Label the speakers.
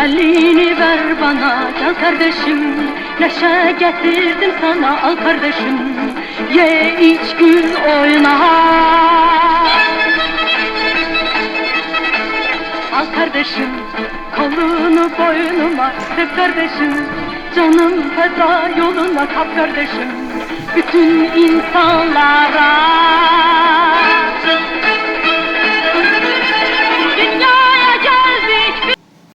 Speaker 1: elini ver bana gel kardeşim. Neşe getirdim sana al kardeşim. Ye iç gül oyna. Al kardeşim kolunu boynuma sık kardeşim. Canım feda yoluna kap kardeşim. Bütün insanlara